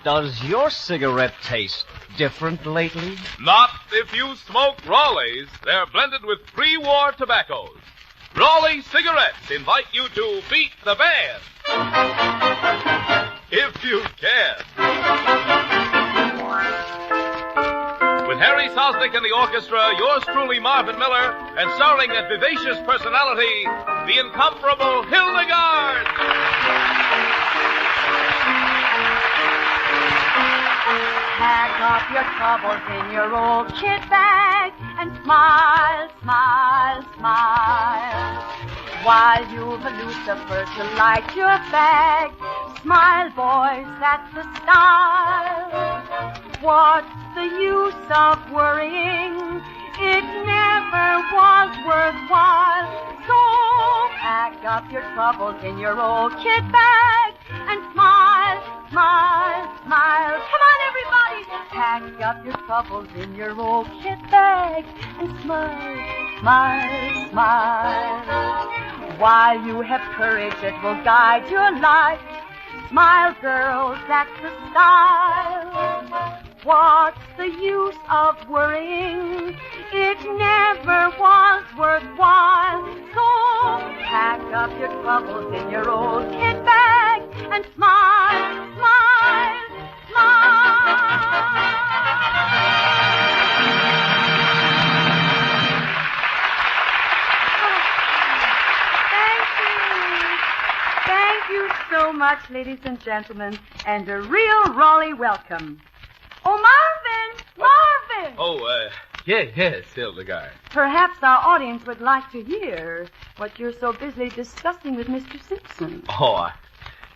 Does your cigarette taste different lately? Not if you smoke Raleigh's. They're blended with pre-war tobaccos. Raleigh cigarettes invite you to beat the band. If you can. With Harry Sosnick and the orchestra, yours truly, Marvin Miller, and starring that vivacious personality, the incomparable Hildegard. Pack up your troubles in your old kit bag and smile, smile, smile. While you've a Lucifer to light your bag, smile, boys, that's the style. What's the use of worrying? It never was worthwhile. So pack up your troubles in your old kit bag and smile, smile, smile. Come on, everybody. Pack up your troubles in your old kit bag and smile, smile, smile. While you have courage that will guide your life, smile, girls, that's the style. What's the use of worrying? It never was worthwhile. So pack up your troubles in your old kit bag and smile, smile, smile. Thank you so much, ladies and gentlemen, and a real Raleigh welcome. Oh, Marvin! Yes, Hildegard. Perhaps our audience would like to hear what you're so busily discussing with Mr. Simpson.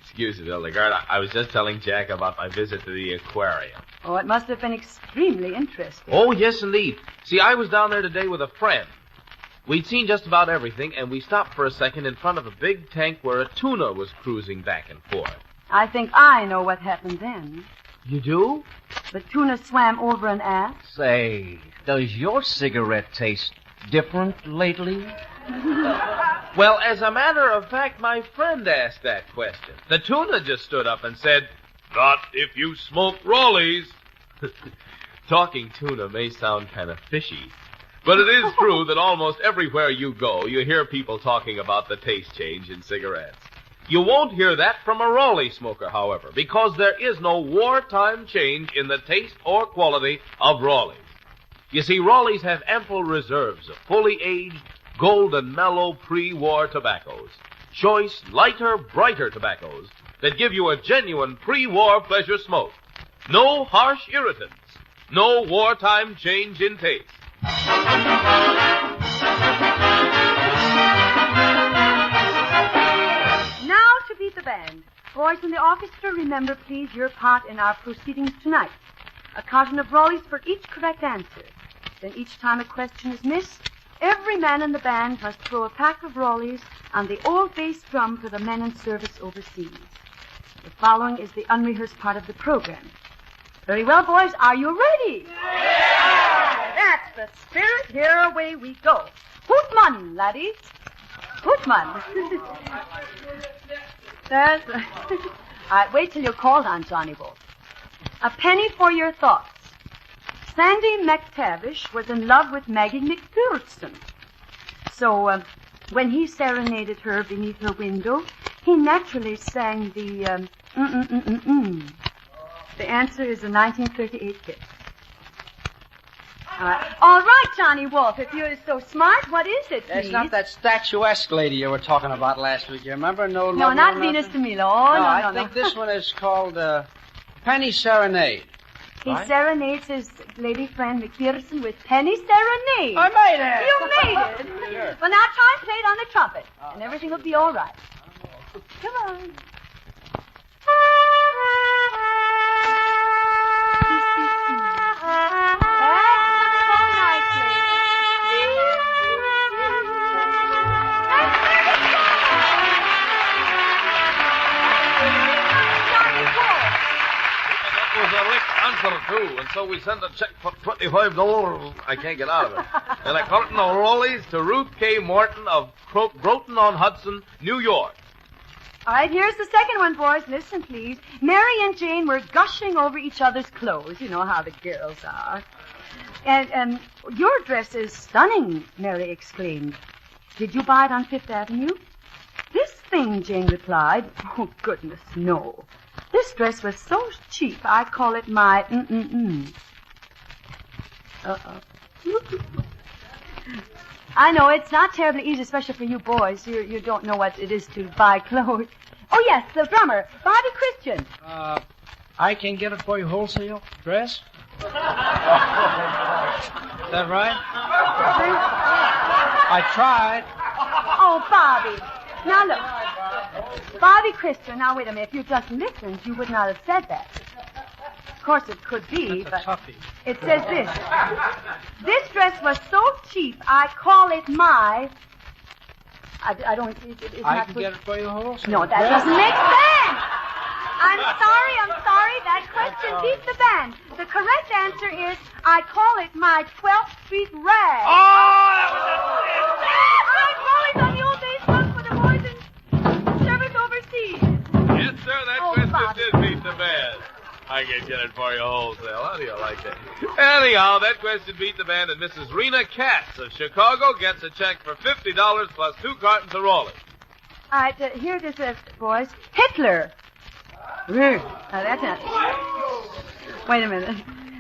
Excuse me, Hildegard. I was just telling Jack about my visit to the aquarium. Oh, it must have been extremely interesting. Oh, yes, indeed. See, I was down there today with a friend. We'd seen just about everything, and we stopped for a second in front of a big tank where a tuna was cruising back and forth. I think I know what happened then. You do? The tuna swam over an ass. Say, does your cigarette taste different lately? Well, as a matter of fact, my friend asked that question. The tuna just stood up and said, "Not if you smoke Raleigh's." Talking tuna may sound kind of fishy, but it is true that almost everywhere you go, you hear people talking about the taste change in cigarettes. You won't hear that from a Raleigh smoker, however, because there is no wartime change in the taste or quality of Raleigh's. You see, Raleigh's have ample reserves of fully aged, golden mellow pre-war tobaccos. Choice, lighter, brighter tobaccos that give you a genuine pre-war pleasure smoke. No harsh irritants. No wartime change in taste. Now to beat the band. Boys in the orchestra, remember, please, your part in our proceedings tonight. A carton of Raleigh's for each correct answer. Then each time a question is missed, every man in the band must throw a pack of Raleigh's on the old bass drum for the men in service overseas. The following is the unrehearsed part of the program. Very well, boys, are you ready? Yeah! That's the spirit. Here away we go. Hootman, laddies. Hootman. There's... All right, wait till you're called on, Johnny Wolf. A penny for your thoughts. Sandy McTavish was in love with Maggie McPherson. So, when he serenaded her beneath her window, he naturally sang the, The answer is a 1938 hit. All right, Johnny Wolf, if you're so smart, what is it, please? It's not that statuesque lady you were talking about last week. You remember? No, not Venus de Milo. Oh, no, I think this one is called Penny Serenade. He serenades his lady friend McPherson with Penny Serenade. I made it. You made it. Sure. Well, now try and play it on the trumpet, and everything will be all right. Come on. Too, and so we send a check for $25. I can't get out of it. And a carton of Raleigh's to Ruth K. Morton of Groton-on-Hudson, New York. All right, here's the second one, boys. Listen, please. Mary and Jane were gushing over each other's clothes. You know how the girls are. And your dress is stunning, Mary exclaimed. Did you buy it on Fifth Avenue? This thing, Jane replied. Oh, goodness, no. This dress was so cheap, I call it my Uh-oh. I know, it's not terribly easy, especially for you boys. You don't know what it is to buy clothes. Oh, yes, the drummer, Bobby Christian. I can get it for you wholesale dress? Is that right? I tried. Oh, Bobby. Now, look. Bobby Christian, now, wait a minute. If you just listened, you would not have said that. Of course, it could be, That's but a toughie. it says this. This dress was so cheap, I call it my... I don't... It's I not can good. get it for you wholesale. No, that doesn't make sense. I'm sorry. That question beats the band. The correct answer is, I call it my 12th Street rag. Oh, that I'm calling on the old days book for the boys in service overseas. was it. Yes, sir, that Oh, question Bobby. did beat the band. I can get it for you wholesale. How do you like that? Anyhow, that question beat the band, and Mrs. Rena Katz of Chicago gets a check for $50 plus 2 cartons of Raleigh. All right, here it is, boys. Hitler. That's not... Wait a minute.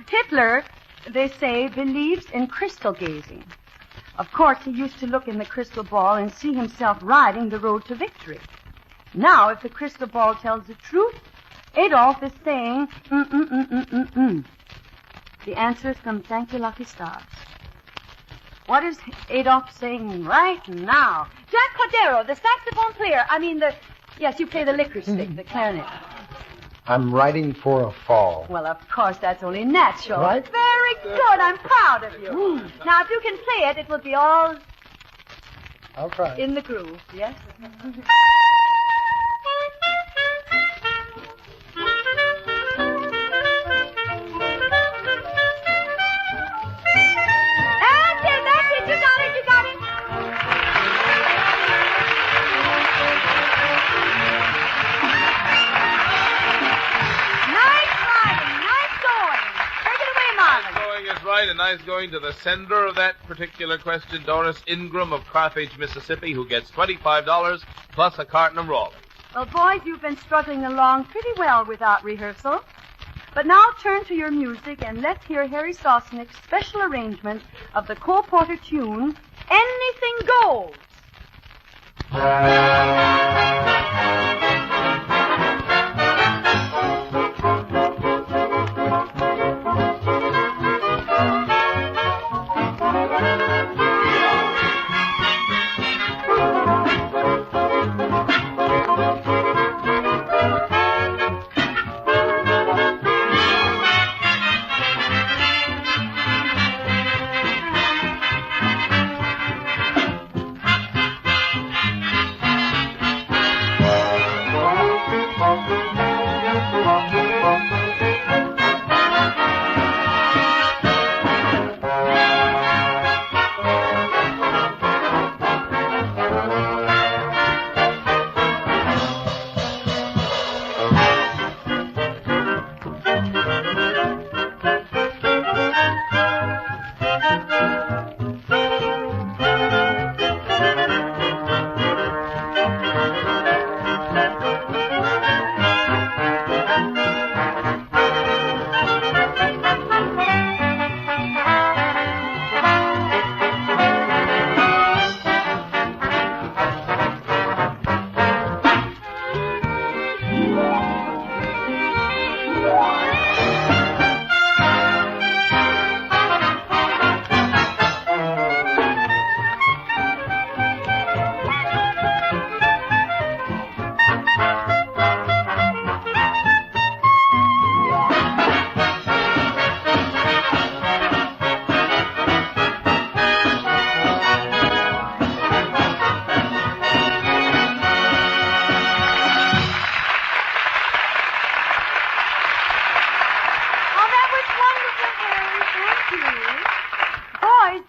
Hitler, they say, believes in crystal gazing. Of course, he used to look in the crystal ball and see himself riding the road to victory. Now, if the crystal ball tells the truth, Adolf is saying, The answer is from Thank You, Lucky Stars. What is Adolf saying right now? Jack Cordero, the saxophone player. Yes, you play the licorice stick, the clarinet. I'm writing for a fall. Well, of course, that's only natural. Right. Very good. I'm proud of you. Now, if you can play it, it will be all I'll try. in the groove, yes? That's it. You got it. Nice riding. Nice going. Take it away, Marvin. Going is right, and nice going to the sender of that particular question, Doris Ingram of Carthage, Mississippi, who gets $25 plus a carton of Raleigh. Well, boys, you've been struggling along pretty well without rehearsal. But now turn to your music and let's hear Harry Sosnick's special arrangement of the Cole Porter tune, Anything Goes.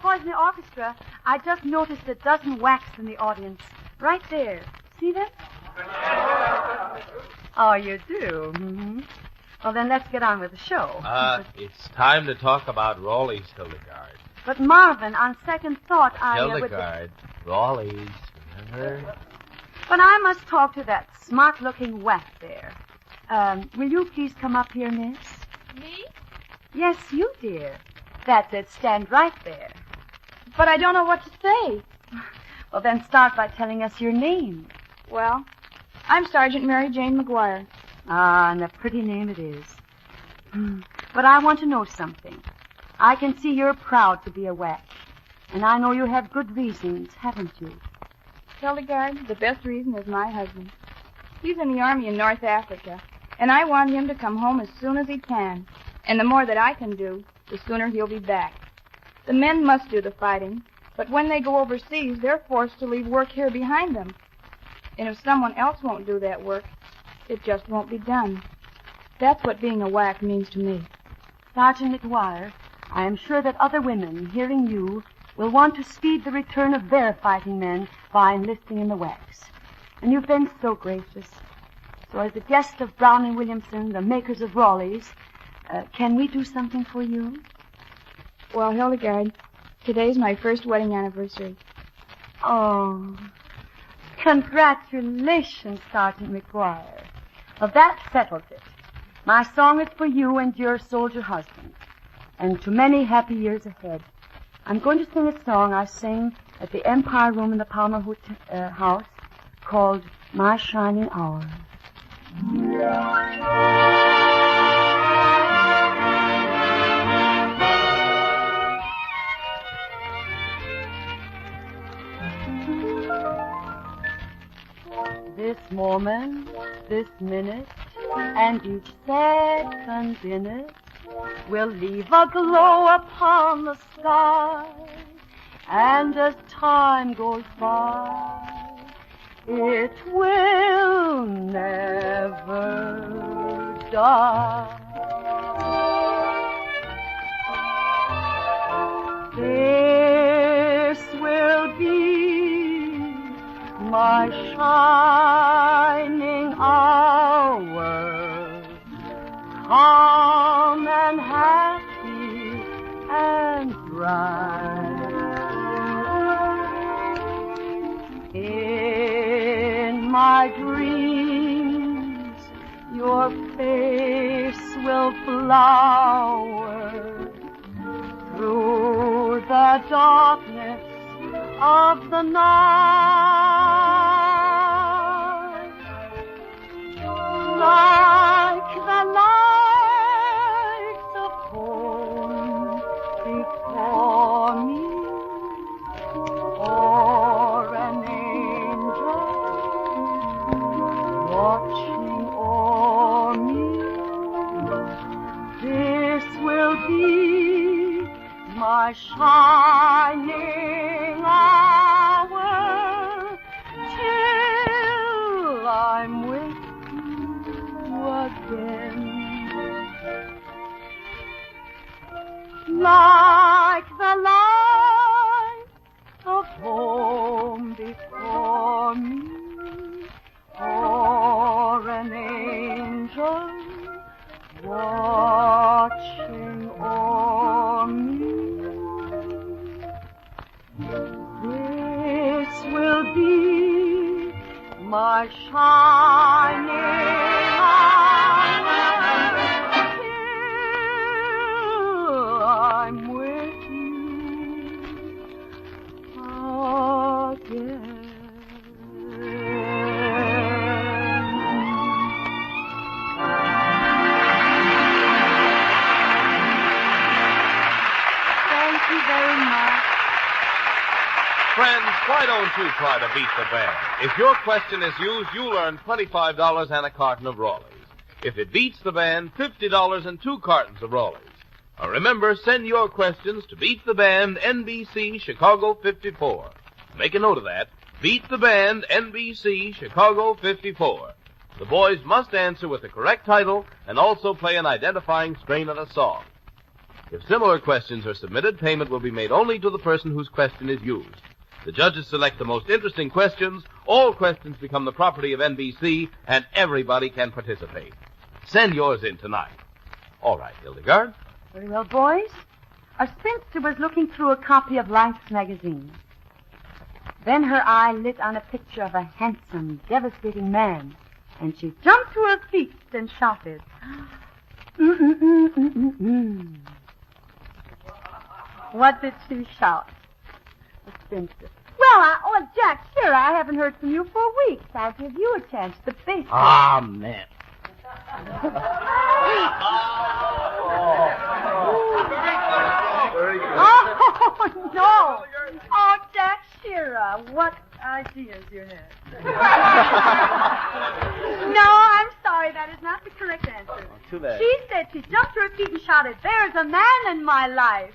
Boys in the orchestra, I just noticed a dozen whacks in the audience. Right there. See that? Oh, you do? Mm-hmm. Well, then let's get on with the show. It's time to talk about Raleigh's, Hildegard. But Marvin, on second thought, I would... Hildegard, Raleigh's, remember? But I must talk to that smart-looking whack there. Will you please come up here, miss? Me? Yes, you, dear. That's it. Stand right there. But I don't know what to say. Well, then start by telling us your name. Well, I'm Sergeant Mary Jane McGuire. Ah, and a pretty name it is. But I want to know something. I can see you're proud to be a whack. And I know you have good reasons, haven't you? Hildegard, the best reason is my husband. He's in the army in North Africa, and I want him to come home as soon as he can. And the more that I can do, the sooner he'll be back. The men must do the fighting, but when they go overseas, they're forced to leave work here behind them. And if someone else won't do that work, it just won't be done. That's what being a whack means to me. Sergeant McGuire, I am sure that other women, hearing you, will want to speed the return of their fighting men by enlisting in the whacks. And you've been so gracious. So as a guest of Brown and Williamson, the makers of Raleigh's, can we do something for you? Well, Hildegard, today's my first wedding anniversary. Oh, congratulations, Sergeant McGuire. Well, that settles it. My song is for you and your soldier husband, and to many happy years ahead. I'm going to sing a song I sang at the Empire Room in the Palmer House called My Shining Hour. This moment, this minute, and each second in it will leave a glow upon the sky. And as time goes by, it will never die. This will be my shining hour, calm and happy and bright. In my dreams, your face will flower through the darkness of the night, like the lights of home before me, or an angel watching o'er me. This will be my shining hour till I'm with you again. Like the light of home before me, or an angel watching o'er me. This will be my shining hour till I'm with you again. Thank you very much. Friends, why don't you try to beat the band? If your question is used, you'll earn $25 and a carton of Raleigh's. If it beats the band, $50 and 2 cartons of Raleigh's. Now remember, send your questions to Beat the Band, NBC, Chicago 54. Make a note of that. Beat the Band, NBC, Chicago 54. The boys must answer with the correct title and also play an identifying strain of a song. If similar questions are submitted, payment will be made only to the person whose question is used. The judges select the most interesting questions. All questions become the property of NBC, and everybody can participate. Send yours in tonight. All right, Hildegard. Very well, boys. A spinster was looking through a copy of Life's magazine. Then her eye lit on a picture of a handsome, devastating man, and she jumped to her feet and shouted, mm-mm-mm-mm-mm-mm. What did she shout? The spinster. Well, Jack, sure, I haven't heard from you for weeks. I'll give you a chance to face it. Ah, man. Oh, no. Oh, Jack Shearer, what ideas you have. No, I'm sorry, that is not the correct answer. Too bad. She said she jumped to her feet and shouted, "There's a man in my life."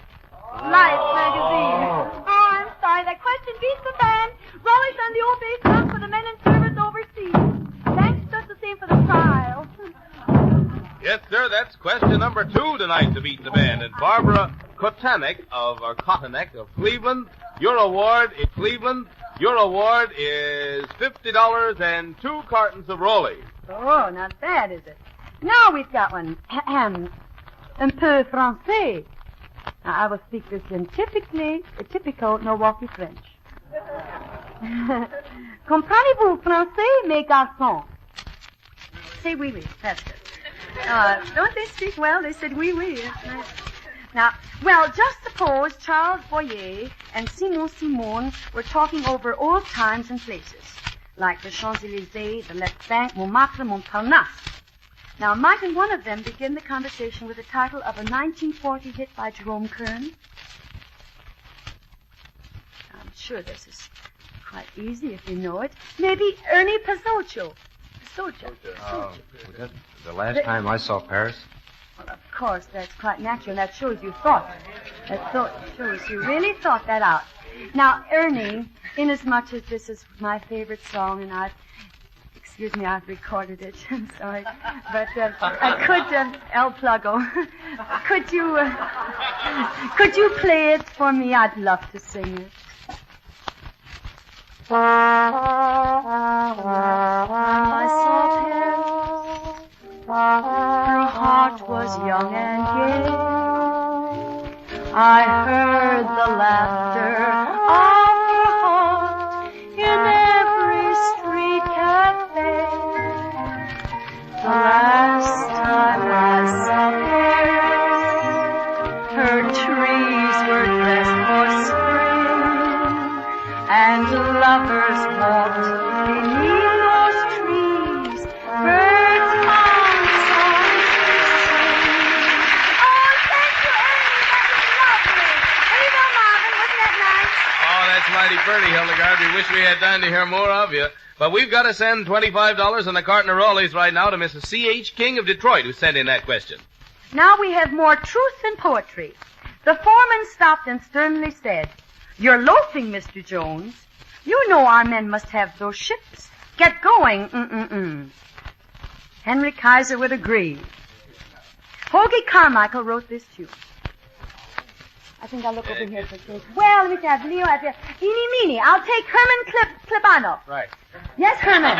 Life magazine. Oh, I'm sorry, that question beats the band. Rollies on the old base bound for the men in service overseas. Thanks just the same for the trial. Yes, sir, that's question number 2 tonight to beat the band. And Barbara Kotanek of Cleveland, your award is $50 and 2 cartons of Rollies. Oh, not bad, is it? Now we've got one. Un peu français. Now, I will speak this in typical Milwaukee French. Comprenez-vous français, mes garçons? Say oui, oui. That's good. Don't they speak well? They said oui, oui. Nice. Now, well, just suppose Charles Boyer and Simon were talking over old times and places, like the Champs-Élysées, the Left Bank, Montmartre, Montparnasse. Now, mightn't one of them begin the conversation with the title of a 1940 hit by Jerome Kern? I'm sure this is quite easy if you know it. Maybe Ernie Pizzocho. Oh, the last time I saw Paris. Well, of course, that's quite natural. That shows you thought. Shows you really thought that out. Now, Ernie, inasmuch as this is my favorite song, and I've recorded it. I'm sorry. But I could, El Pluggo, could you play it for me? I'd love to sing it. I saw Paris. Her heart was young and gay. I heard the laughter of her heart in every street cafe. The last time I saw Paris, her trees were dressed for spring, and lovers walked beneath those trees. Birds on songs sing. Oh, thank you, Ernie. That was lovely. There you go, Marvin. Wasn't that nice? Oh, that's mighty pretty, Hildegard. We wish we had time to hear more of you. But we've got to send $25 and a carton of Rollies right now to Mrs. C.H. King of Detroit, who sent in that question. Now we have more truth in poetry. The foreman stopped and sternly said, "You're loafing, Mr. Jones. You know our men must have those ships. Get going, Henry Kaiser would agree. Hoagie Carmichael wrote this too. I think I'll look over here for things. Well, let me see. I have Leo, I have Eeny Meeny. I'll take Herman Klebanov. Right. Yes, Herman.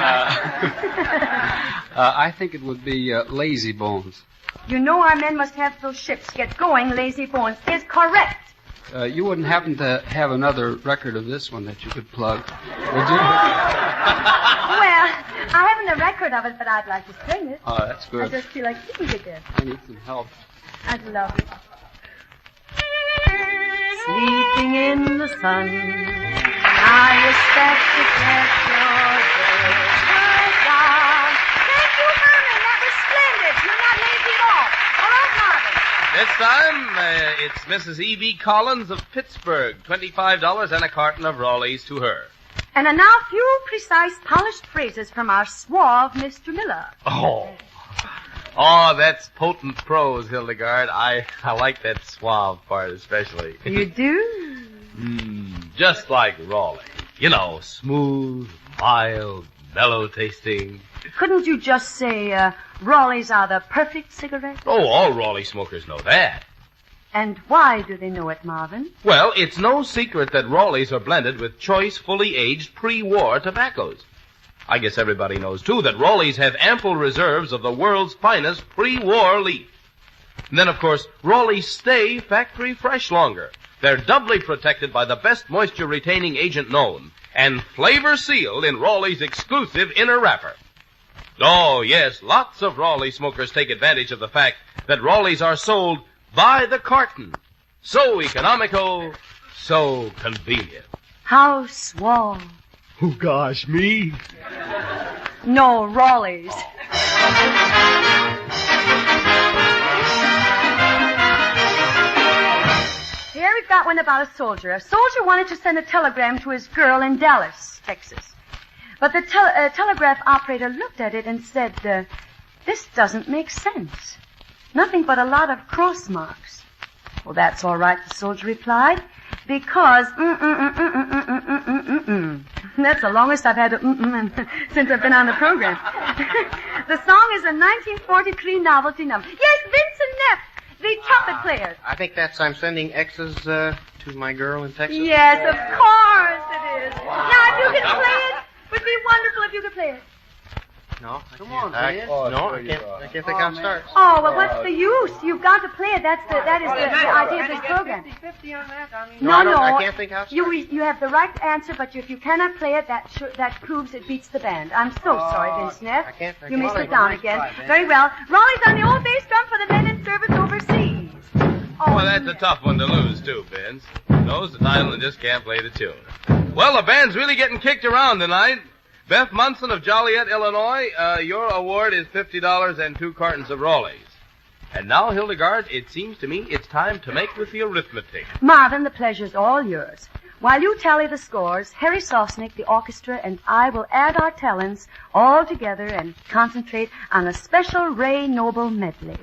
I think it would be Lazy Bones. You know our men must have those ships. Get going, Lazy Bones is correct. You wouldn't happen to have another record of this one that you could plug, would you? Well, I haven't a record of it, but I'd like to sing it. Oh, that's good. I just feel like singing it then. I need some help. I'd love it. Sleeping in the sun, I expect to catch your bird. Thank you, Herman. That was splendid. You're not lazy at all. All right, Marvin. This time, it's Mrs. E.B. Collins of Pittsburgh. $25 and a carton of Rollies to her. And now few precise, polished phrases from our suave Mr. Miller. Oh, that's potent prose, Hildegard. I like that suave part especially. You do? Just like Raleigh. You know, smooth, mild, mellow tasting. Couldn't you just say, Raleighs are the perfect cigarette? Oh, all Raleigh smokers know that. And why do they know it, Marvin? Well, it's no secret that Raleighs are blended with choice, fully aged, pre-war tobaccos. I guess everybody knows, too, that Raleighs have ample reserves of the world's finest pre-war leaf. And then, of course, Raleighs stay factory fresh longer. They're doubly protected by the best moisture-retaining agent known, and flavor-sealed in Raleigh's exclusive inner wrapper. Oh, yes, lots of Raleigh smokers take advantage of the fact that Raleighs are sold by the carton. So economical, so convenient. How swell. Oh, gosh, me? No, Raleigh's. Here we've got one about a soldier. A soldier wanted to send a telegram to his girl in Dallas, Texas. But the telegraph operator looked at it and said, this doesn't make sense. Nothing but a lot of cross marks. Well, that's all right, the soldier replied, because That's the longest I've had since I've been on the program. The song is a 1943 novelty number. Yes, Vincent Neff, the trumpet player. I think that's I'm sending X's to my girl in Texas. Yes, of course it is. Now, if you could play it, it would be wonderful if you could play it. No, Come on, I man. can't think how it starts. Oh, well, what's the use? You've got to play it. That is the idea of this program. 50 on that. I mean, No, I can't think how it starts. You have the right answer, but if you cannot play it, that proves it beats the band. I'm so sorry, Vince Neff. I You may can't. sit down again. Very well. Raleigh's on the old bass drum for the men in service overseas. Oh, Well, that's a tough one to lose, too, Vince. Knows the title and just can't play the tune. Well, the band's really getting kicked around tonight. Beth Munson of Joliet, Illinois, your award is $50 and 2 cartons of Raleighs. And now, Hildegard, it seems to me it's time to make with the arithmetic. Marvin, the pleasure's all yours. While you tally the scores, Harry Sosnick, the orchestra, and I will add our talents all together and concentrate on a special Ray Noble medley.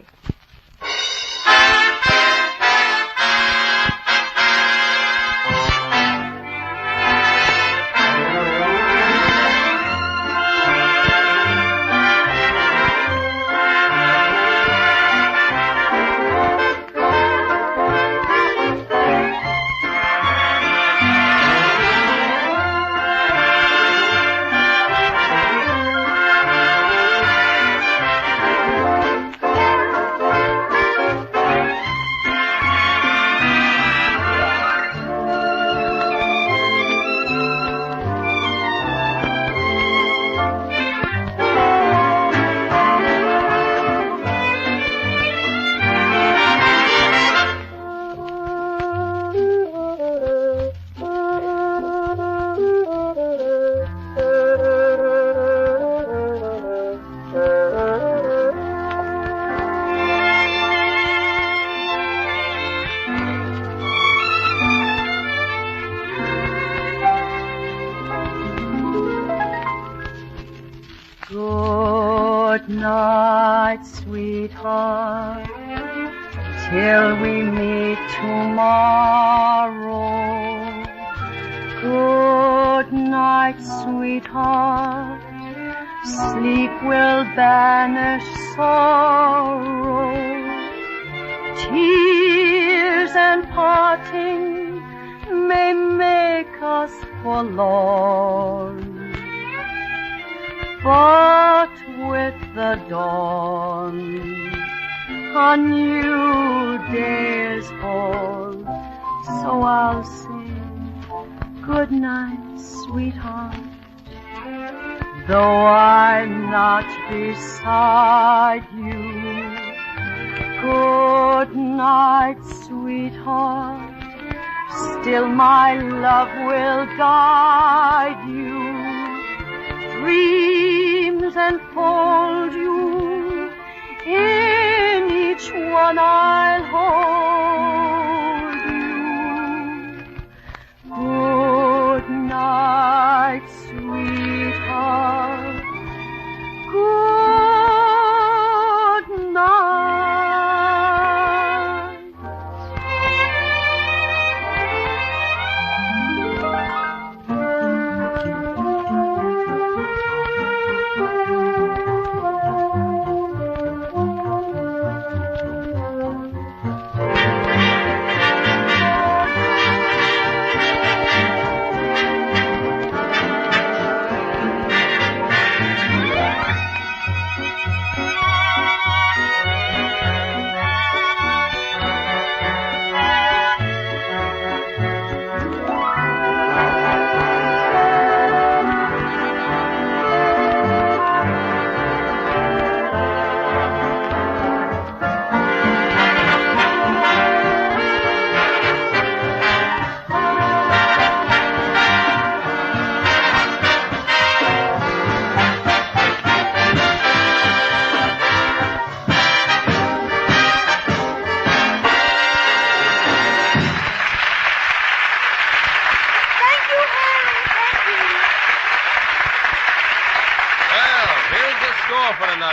Good night, sweetheart, till we meet tomorrow. Good night, sweetheart, sleep will banish sorrow. Tears and parting may make us forlorn, but with the dawn, a new day is born. So I'll sing good night, sweetheart, though I'm not beside you. Good night, sweetheart, still my love will guide you. Dreams enfold you, in each one I'll hold you. Good night, sweetheart. Good night.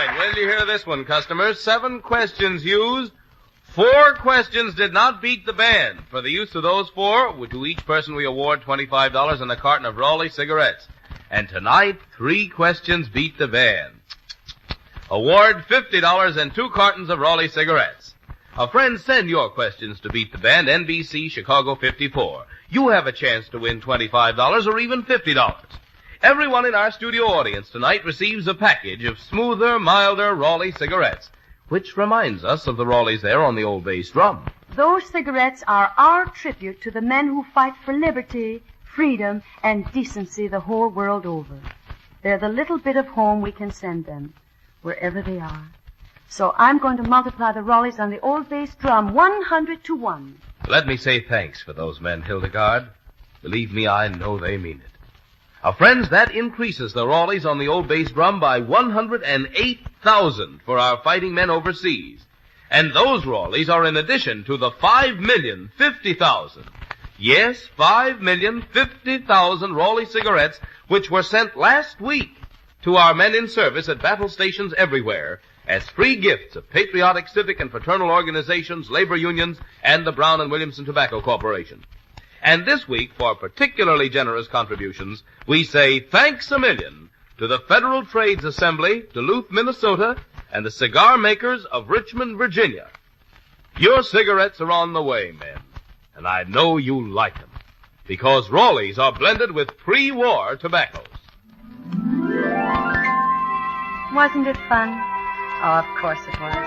right. Wait till you hear this one, customers. 7 questions used. 4 questions did not beat the band. For the use of those 4, to each person we award $25 and a carton of Raleigh cigarettes. And tonight, 3 questions beat the band. Award $50 and 2 cartons of Raleigh cigarettes. Friends, send your questions to Beat the Band, NBC, Chicago 54. You have a chance to win $25 or even $50. Everyone in our studio audience tonight receives a package of smoother, milder Raleigh cigarettes, which reminds us of the Raleighs there on the old bass drum. Those cigarettes are our tribute to the men who fight for liberty, freedom, and decency the whole world over. They're the little bit of home we can send them, wherever they are. So I'm going to multiply the Raleighs on the old bass drum 100 to 1. Let me say thanks for those men, Hildegard. Believe me, I know they mean it. Friends, that increases the Raleighs on the old bass drum by 108,000 for our fighting men overseas. And those Raleighs are in addition to the 5,050,000. Yes, 5,050,000 Raleigh cigarettes which were sent last week to our men in service at battle stations everywhere as free gifts of patriotic, civic, and fraternal organizations, labor unions, and the Brown and Williamson Tobacco Corporation. And this week, for particularly generous contributions, we say thanks a million to the Federal Trades Assembly, Duluth, Minnesota, and the cigar makers of Richmond, Virginia. Your cigarettes are on the way, men, and I know you like them, because Raleighs are blended with pre-war tobaccos. Wasn't it fun? Oh, of course it was.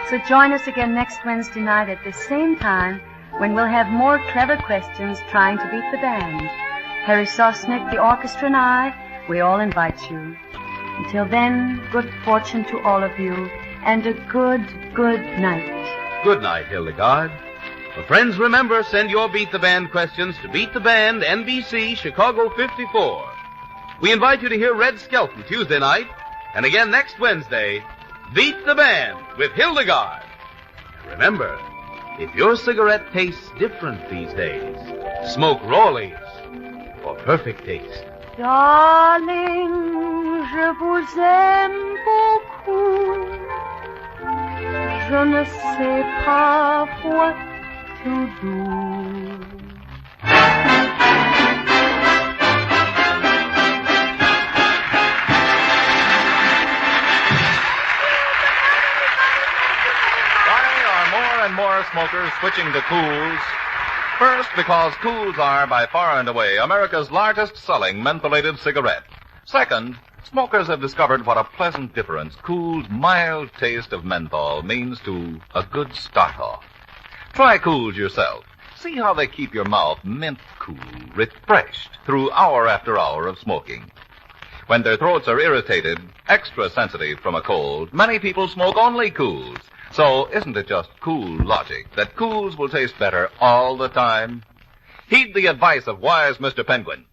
So join us again next Wednesday night at the same time when we'll have more clever questions trying to beat the band. Harry Sosnick, the orchestra, and I, we all invite you. Until then, good fortune to all of you, and a good night. Good night, Hildegard. Well, friends, remember, send your Beat the Band questions to Beat the Band, NBC, Chicago 54. We invite you to hear Red Skelton Tuesday night, and again next Wednesday, Beat the Band with Hildegard. And remember, if your cigarette tastes different these days, smoke Raleighs for perfect taste. Darling, je vous aime beaucoup. Je ne sais pas what to do. More smokers switching to Cools. First, because Cools are, by far and away, America's largest selling mentholated cigarette. Second, smokers have discovered what a pleasant difference Cool's mild taste of menthol means to a good start-off. Try Cools yourself. See how they keep your mouth mint cool, refreshed through hour after hour of smoking. When their throats are irritated, extra sensitive from a cold, many people smoke only Cools. So, isn't it just cool logic that Cools will taste better all the time? Heed the advice of wise Mr. Penguin.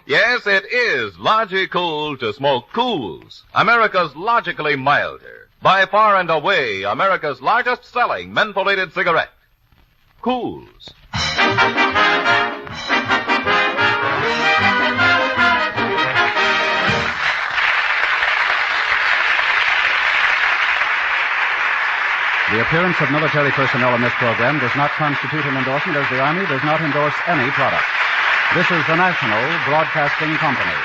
Yes, it is logical to smoke Cools, America's logically milder, by far and away America's largest selling mentholated cigarette. Cools. The appearance of military personnel in this program does not constitute an endorsement, as the Army does not endorse any product. This is the National Broadcasting Company.